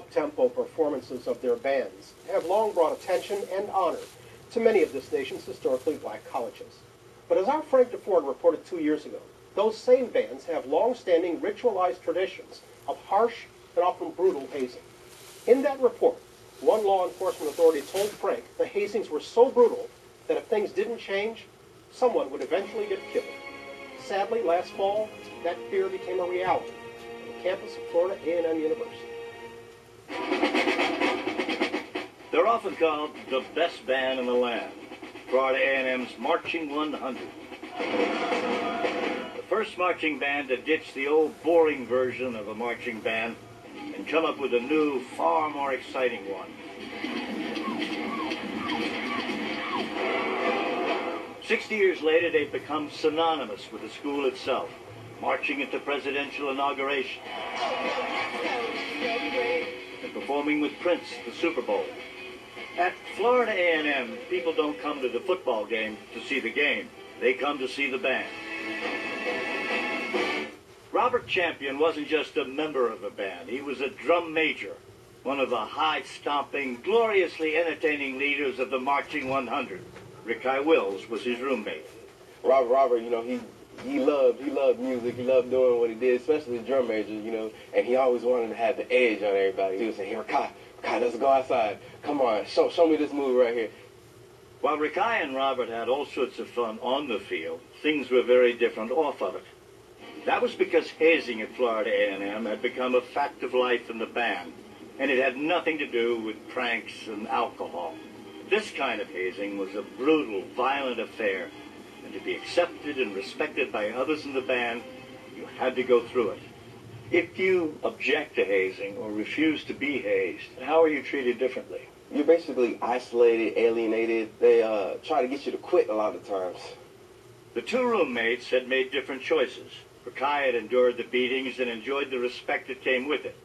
up-tempo performances of their bands have long brought attention and honor to many of this nation's historically black colleges. But as our Frank DeFord reported 2 years ago, those same bands have long-standing ritualized traditions of harsh and often brutal hazing. In that report, one law enforcement authority told Frank the hazings were so brutal that if things didn't change, someone would eventually get killed. Sadly, last fall, that fear became a reality on the campus of Florida A&M University. They're often called the best band in the land, Florida A&M's Marching 100. The first marching band to ditch the old boring version of a marching band and come up with a new, far more exciting one. 60 years later, they've become synonymous with the school itself, marching into presidential inauguration and performing with Prince at the Super Bowl. At Florida A&M, people don't come to the football game to see the game. They come to see the band. Robert Champion wasn't just a member of the band. He was a drum major, one of the high-stomping, gloriously entertaining leaders of the Marching 100. Ricky Wills was his roommate. Robert, you know, he loved music. He loved doing what he did, especially the drum major, you know, and he always wanted to have the edge on everybody. He would say, "Hey, Ricky, let's go outside. Come on, show me this move right here." While Ricky and Robert had all sorts of fun on the field, things were very different off of it. That was because hazing at Florida A&M had become a fact of life in the band, and it had nothing to do with pranks and alcohol. This kind of hazing was a brutal, violent affair, and to be accepted and respected by others in the band, you had to go through it. If you object to hazing or refuse to be hazed, how are you treated differently? You're basically isolated, alienated. They try to get you to quit a lot of times. The two roommates had made different choices. Ricky had endured the beatings and enjoyed the respect that came with it.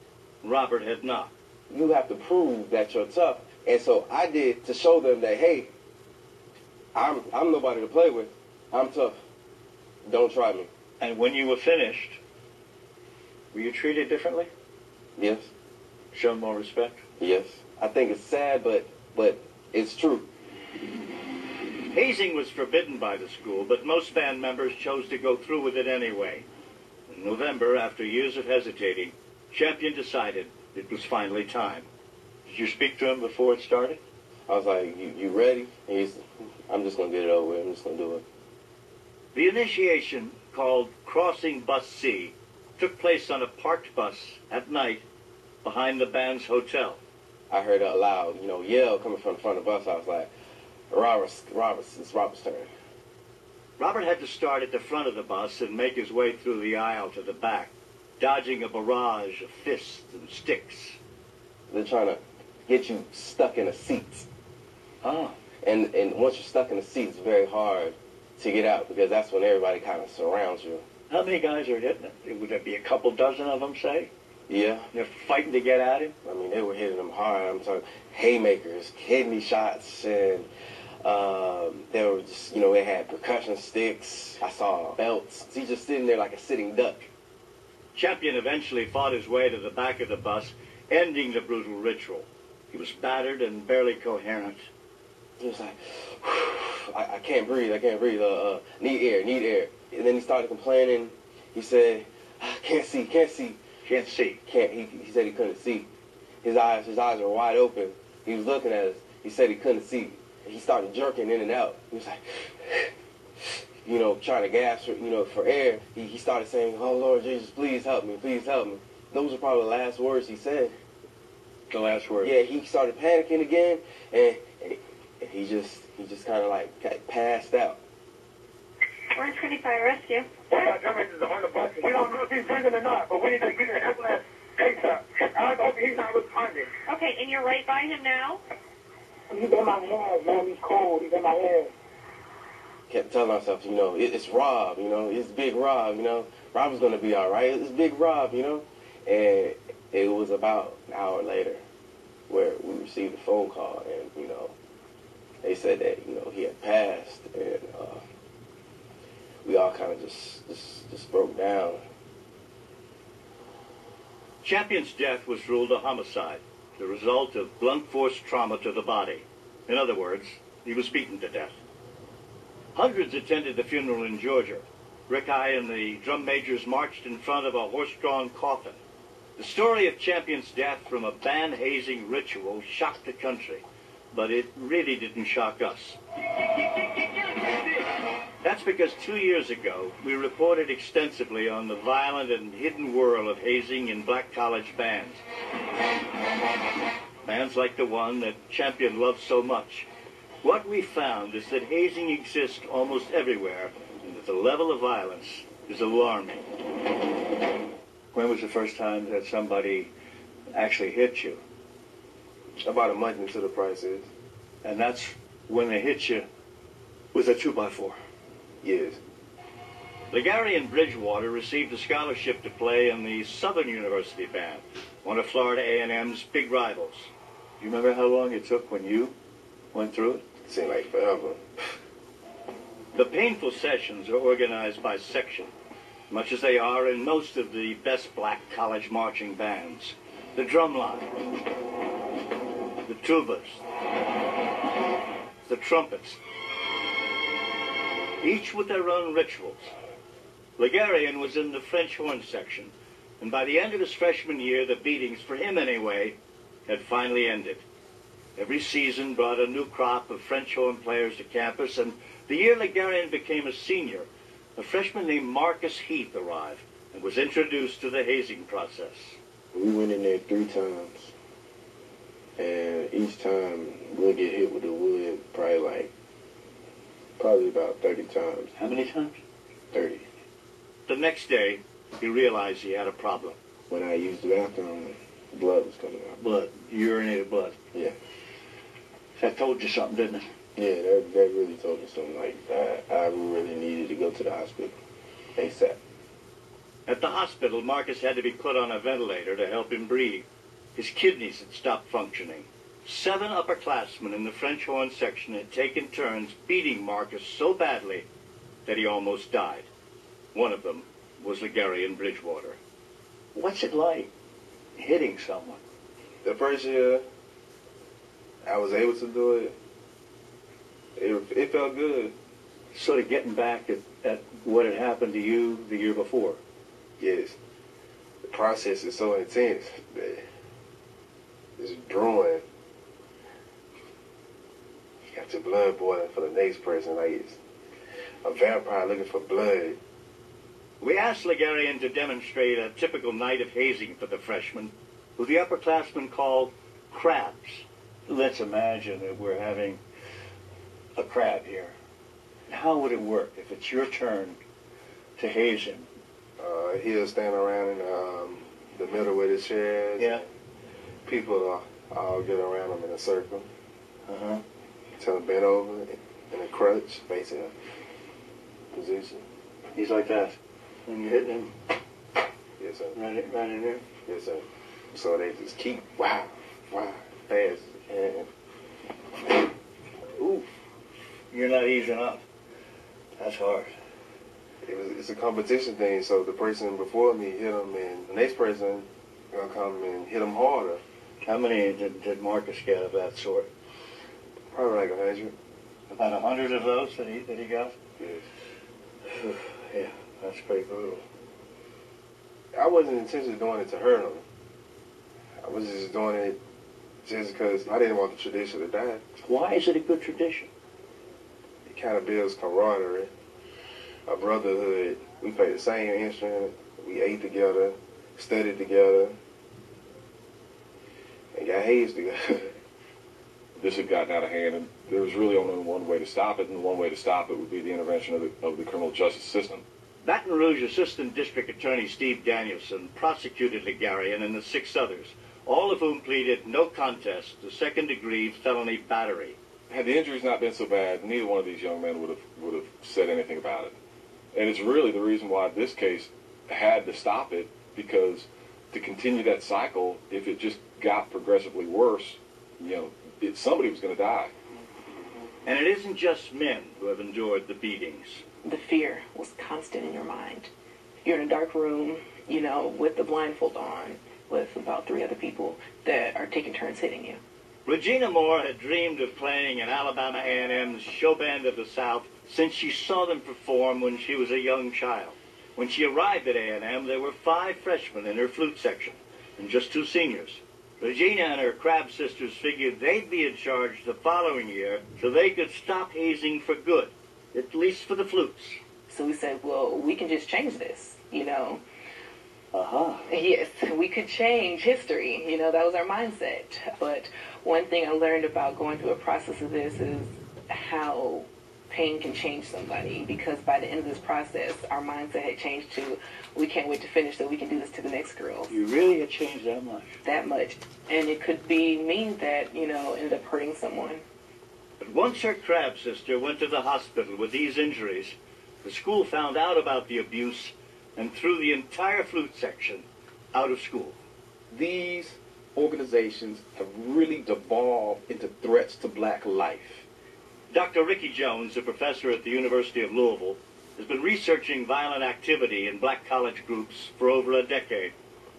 Robert had not. You have to prove that you're tough. And so I did to show them that, hey, I'm nobody to play with. I'm tough. Don't try me. And when you were finished, were you treated differently? Yes. Shown more respect? Yes. I think it's sad, but it's true. Hazing was forbidden by the school, but most band members chose to go through with it anyway. In November, after years of hesitating, Champion decided it was finally time. Did you speak to him before it started? I was like, you ready? And he said, I'm just going to get it over with. I'm just going to do it. The initiation, called Crossing Bus C, took place on a parked bus at night behind the band's hotel. I heard a loud, yell coming from the front of the bus. I was like, it's Robert's turn. Robert had to start at the front of the bus and make his way through the aisle to the back, dodging a barrage of fists and sticks. They're trying to get you stuck in a seat. Oh. And once you're stuck in a seat, it's very hard to get out because that's when everybody kind of surrounds you. How many guys are hitting it? Would there be a couple dozen of them, say? Yeah. They're fighting to get at him? I mean, they were hitting him hard. I'm talking haymakers, kidney shots, and they were just, they had percussion sticks. I saw belts. He's just sitting there like a sitting duck. Champion eventually fought his way to the back of the bus, ending the brutal ritual. He was battered and barely coherent. He was like, I can't breathe, need air. And then he started complaining. He said, can't see. Can't see. He said he couldn't see. His eyes were wide open. He was looking at us. He said he couldn't see. He started jerking in and out. He was like, trying to gasp, for air. He started saying, "Oh, Lord Jesus, please help me, please help me." Those were probably the last words he said. The last words? Yeah, he started panicking again, and he just kind of like got passed out. Orange 25 Rescue. Our drum major's on the bus. We don't know if he's drinking or not, but we need to get an ambulance ASAP. I hope he's not responding. Okay, and you're right by him now? He's in my head, man. He's cold. He's in my head. Kept telling myself, it's Rob, it's Big Rob, Rob's going to be all right. It's Big Rob, And it was about an hour later where we received a phone call, and, they said that, he had passed, and we all kind of just broke down. Champion's death was ruled a homicide. the result of blunt force trauma to the body. In other words, he was beaten to death. Hundreds attended the funeral in Georgia. Rick I and the drum majors marched in front of a horse-drawn coffin. The story of Champion's death from a band hazing ritual shocked the country, but it really didn't shock us. That's because 2 years ago, we reported extensively on the violent and hidden world of hazing in black college bands. Bands like the one that Champion loved so much. What we found is that hazing exists almost everywhere, and that the level of violence is alarming. When was the first time that somebody actually hit you? About a month into the process. And that's when they hit you with a 2x4? Yes. Legary in Bridgewater received a scholarship to play in the Southern University Band, one of Florida A&M's big rivals. Do you remember how long it took when you went through it? It seemed like forever. The painful sessions are organized by section, much as they are in most of the best black college marching bands. The drum line, the tubas, the trumpets, each with their own rituals. Legarian was in the French horn section, and by the end of his freshman year, the beatings, for him anyway, had finally ended. Every season brought a new crop of French horn players to campus, and the year Legarian became a senior, a freshman named Marcus Heath arrived and was introduced to the hazing process. We went in there 3 times, and each time we'll get hit with the wood probably about 30 times. How many times? 30. The next day, he realized he had a problem. When I used the bathroom, blood was coming out. Blood. Urinated blood. Yeah. That told you something, didn't it? Yeah, that really told me something. Like, I really needed to go to the hospital ASAP. At the hospital, Marcus had to be put on a ventilator to help him breathe. His kidneys had stopped functioning. 7 upperclassmen in the French horn section had taken turns beating Marcus so badly that he almost died. One of them was Legary in Bridgewater. What's it like hitting someone? The first year I was able to do it, it felt good. Sort of getting back at what had happened to you the year before. Yes. The process is so intense that it's drawing. You got your blood boiling for the next person, like it's a vampire looking for blood. We asked Legarian to demonstrate a typical night of hazing for the freshmen, who the upperclassmen called crabs. Let's imagine that we're having a crab here. How would it work if it's your turn to haze him? He'll stand around in the middle with his chairs. Yeah. People all get around him in a circle. Uh-huh. Tell him bend over in a crutch, facing a position. He's like that. And you're hitting him Yes, sir. right in there? Yes, sir. So they just keep, wow, fast. And, Ooh. You're not easing up. That's hard. it's a competition thing, so the person before me hit him, and the next person gonna come and hit him harder. How many did Marcus get of that sort? Probably like 100. About 100 of those that he got? Yes. Yeah, that's pretty brutal. I wasn't intentionally doing it to hurt him. I was just doing it just because I didn't want the tradition to die. Why is it a good tradition? It kind of builds camaraderie, a brotherhood. We played the same instrument. We ate together, studied together, and got hazed together. This had gotten out of hand, and there was really only one way to stop it, and the one way to stop it would be the intervention of the criminal justice system. Baton Rouge Assistant District Attorney Steve Danielson prosecuted Legarian and the 6 others, all of whom pleaded no contest to second-degree felony battery. Had the injuries not been so bad, neither one of these young men would have said anything about it. And it's really the reason why this case had to stop it, because to continue that cycle, if it just got progressively worse, somebody was going to die. And it isn't just men who have endured the beatings. The fear was constant in your mind. You're in a dark room, with the blindfold on, with about 3 other people that are taking turns hitting you. Regina Moore had dreamed of playing in Alabama A&M's Show Band of the South since she saw them perform when she was a young child. When she arrived at A&M, there were 5 freshmen in her flute section and just 2 seniors. Regina and her Crab sisters figured they'd be in charge the following year so they could stop hazing for good, at least for the flutes. So we said, well, we can just change this, you know. Uh-huh. Yes, we could change history. You know, that was our mindset. But one thing I learned about going through a process of this is how pain can change somebody, because by the end of this process, our mindset had changed to, we can't wait to finish so we can do this to the next girl. You really had changed that much? That much. And it could be me that, you know, ended up hurting someone. But once her Crab sister went to the hospital with these injuries, the school found out about the abuse and threw the entire flute section out of school. These organizations have really devolved into threats to black life. Dr. Ricky Jones, a professor at the University of Louisville, has been researching violent activity in black college groups for over a decade.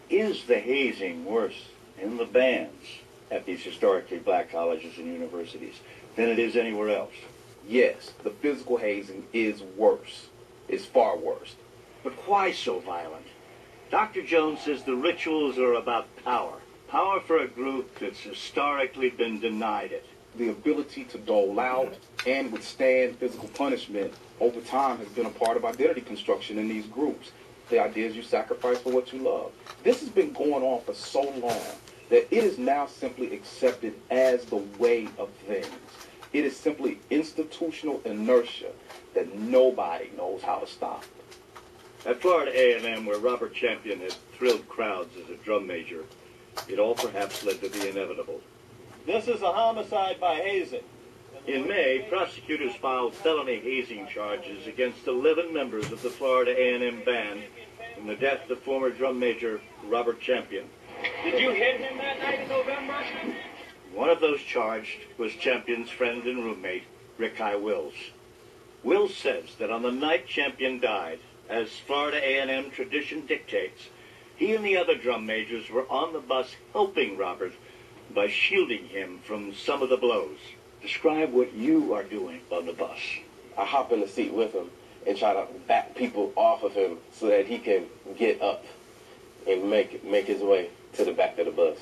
Is the hazing worse in the bands at these historically black colleges and universities than it is anywhere else? Yes, the physical hazing is worse. It's far worse. But why so violent? Dr. Jones says the rituals are about power. Power for a group that's historically been denied it. The ability to dole out and withstand physical punishment over time has been a part of identity construction in these groups. The idea is you sacrifice for what you love. This has been going on for so long that it is now simply accepted as the way of things. It is simply institutional inertia that nobody knows how to stop. At Florida A&M, where Robert Champion had thrilled crowds as a drum major, it all perhaps led to the inevitable. This is a homicide by hazing. In May, prosecutors filed felony hazing charges against 11 members of the Florida A&M band in the death of former drum major Robert Champion. Did you hit him that night in November? One of those charged was Champion's friend and roommate, Ricky Wills. Wills says that on the night Champion died, as Florida A&M tradition dictates, he and the other drum majors were on the bus helping Robert by shielding him from some of the blows. Describe what you are doing on the bus. I hop in the seat with him and try to back people off of him so that he can get up and make his way to the back of the bus.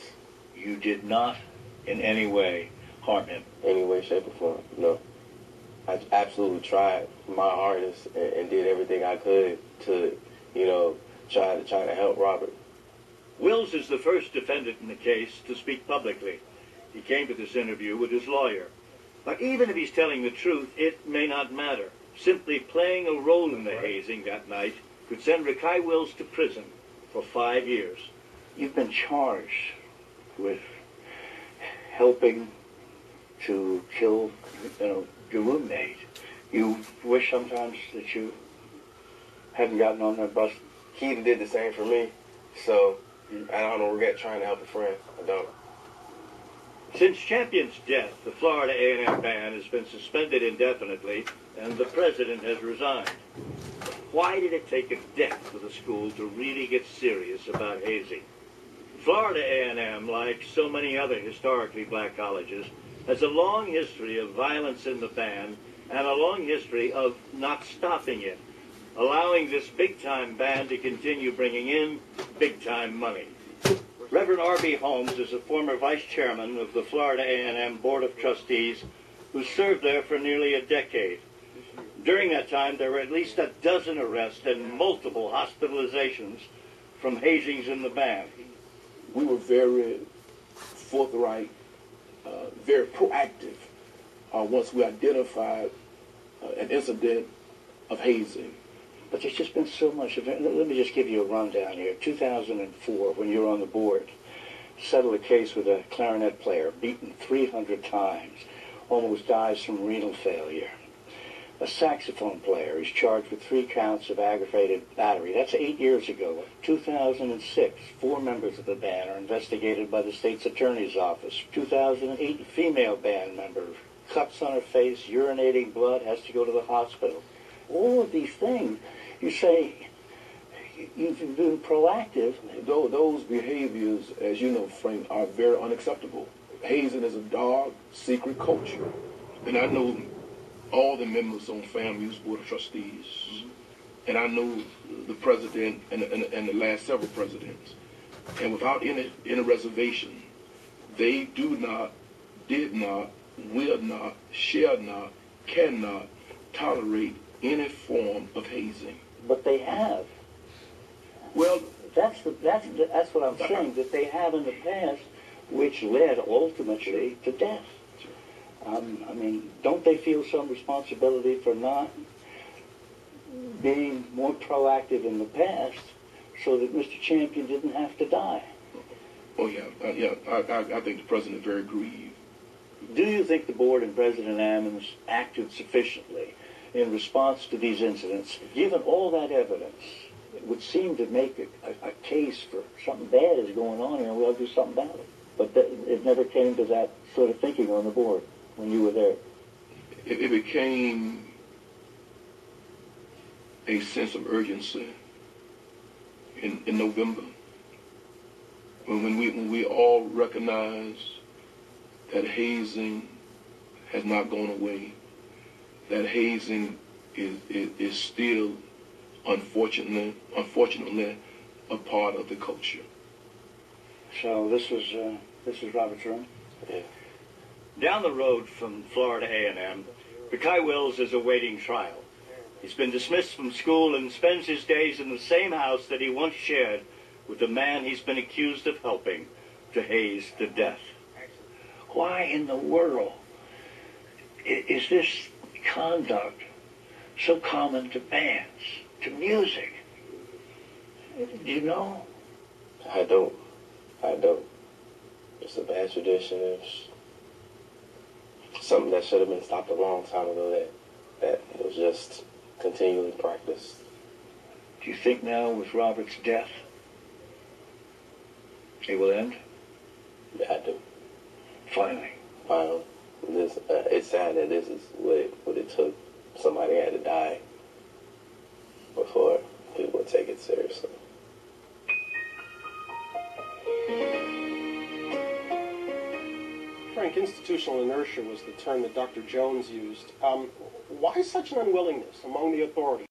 You did not in any way harm him? Any way, shape, or form, no. I absolutely tried my hardest and did everything I could to, try to help Robert. Wills is the first defendant in the case to speak publicly. He came to this interview with his lawyer. But even if he's telling the truth, it may not matter. Simply playing a role in the hazing that night could send Ricky Wills to prison for 5 years. You've been charged with helping to kill, your roommate. You wish sometimes that you hadn't gotten on that bus? He did the same for me, so I don't regret trying to help a friend. I don't. Since Champion's death, the Florida A&M band has been suspended indefinitely, and the president has resigned. Why did it take a death for the school to really get serious about hazing? Florida A&M, like so many other historically black colleges, has a long history of violence in the band and a long history of not stopping it, allowing this big-time band to continue bringing in big-time money. Reverend R.B. Holmes is a former vice chairman of the Florida A&M Board of Trustees who served there for nearly a decade. During that time, there were at least a dozen arrests and multiple hospitalizations from hazings in the band. We were very forthright, very proactive once we identified an incident of hazing. But there's just been so much of it. Let me just give you a rundown here. 2004, when you were on the board, settled a case with a clarinet player, beaten 300 times, almost dies from renal failure. A saxophone player is charged with 3 counts of aggravated battery. That's 8 years ago. 2006, 4 members of the band are investigated by the state's attorney's office. 2008, a female band member, cuts on her face, urinating blood, has to go to the hospital. All of these things, you say, you've been proactive. Those behaviors, as you know, Frank, are very unacceptable. Hazing is a dark, secret culture. And I know all the members on FAMU's Board of Trustees. And I know the president and the last several presidents. And without any reservation, they do not, did not, will not, shall not, cannot tolerate any form of hazing. But they have. Well, that's what I'm saying, that they have in the past, which led ultimately to death. I mean, don't they feel some responsibility for not being more proactive in the past so that Mr. Champion didn't have to die? Oh, yeah. I think the president is very grieved. Do you think the board and President Ammons acted sufficiently in response to these incidents? Given all that evidence, it would seem to make a case for something bad is going on here and we ought to do something about it. But it never came to that sort of thinking on the board when you were there. It became a sense of urgency in November when we all recognized that hazing has not gone away, that hazing is still unfortunately a part of the culture. So this is Robert's room? Yeah. Down the road from Florida A&M, Bekai Wills is awaiting trial. He's been dismissed from school and spends his days in the same house that he once shared with the man he's been accused of helping to haze to death. Why in the world is this conduct so common to bands, to music? Do you know? I don't. It's a bad tradition. It's something that should have been stopped a long time ago, that it was just continually practiced. Do you think now with Robert's death, it will end? Yeah, I do. Finally. It's sad that this is what it took. Somebody had to die before people would take it seriously. Frank, institutional inertia was the term that Dr. Jones used. Why such an unwillingness among the authorities